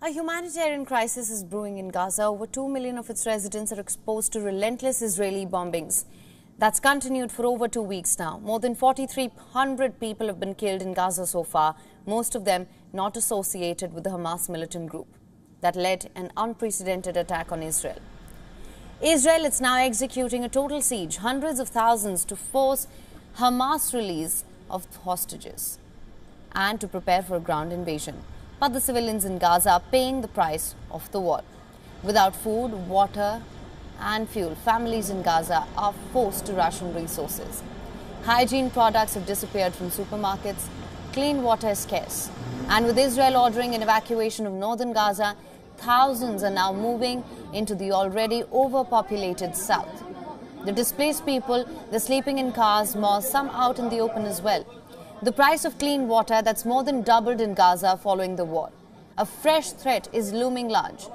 A humanitarian crisis is brewing in Gaza. Over 2 million of its residents are exposed to relentless Israeli bombings. That's continued for over 2 weeks now. More than 4,300 people have been killed in Gaza so far, most of them not associated with the Hamas militant group that led an unprecedented attack on Israel. Israel is now executing a total siege, hundreds of thousands, to force Hamas release of hostages and to prepare for a ground invasion. But the civilians in Gaza are paying the price of the war. Without food, water and fuel, families in Gaza are forced to ration resources. Hygiene products have disappeared from supermarkets. Clean water is scarce. And with Israel ordering an evacuation of northern Gaza, thousands are now moving into the already overpopulated south. The displaced people, they're sleeping in cars, mosques, some out in the open as well. The price of clean water, that's more than doubled in Gaza following the war. A fresh threat is looming large.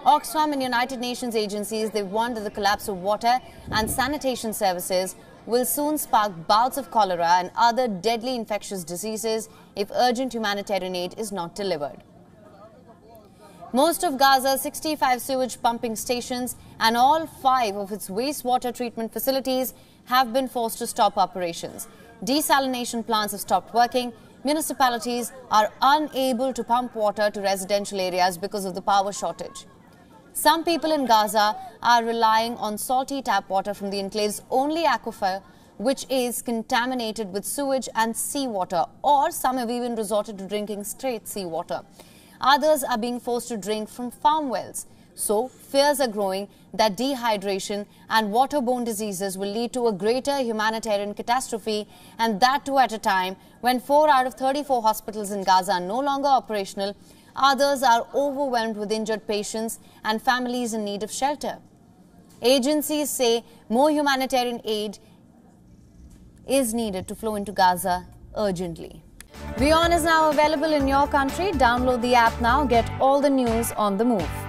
Oxfam and United Nations agencies, they've warned that the collapse of water and sanitation services will soon spark bouts of cholera and other deadly infectious diseases if urgent humanitarian aid is not delivered. Most of Gaza's 65 sewage pumping stations and all 5 of its wastewater treatment facilities have been forced to stop operations. Desalination plants have stopped working. Municipalities are unable to pump water to residential areas because of the power shortage. Some people in Gaza are relying on salty tap water from the enclave's only aquifer, which is contaminated with sewage and seawater, or some have even resorted to drinking straight seawater. Others are being forced to drink from farm wells. So, fears are growing that dehydration and waterborne diseases will lead to a greater humanitarian catastrophe, and that too at a time when 4 out of 34 hospitals in Gaza are no longer operational. Others are overwhelmed with injured patients and families in need of shelter. Agencies say more humanitarian aid is needed to flow into Gaza urgently. WION is now available in your country. Download the app now. Get all the news on the move.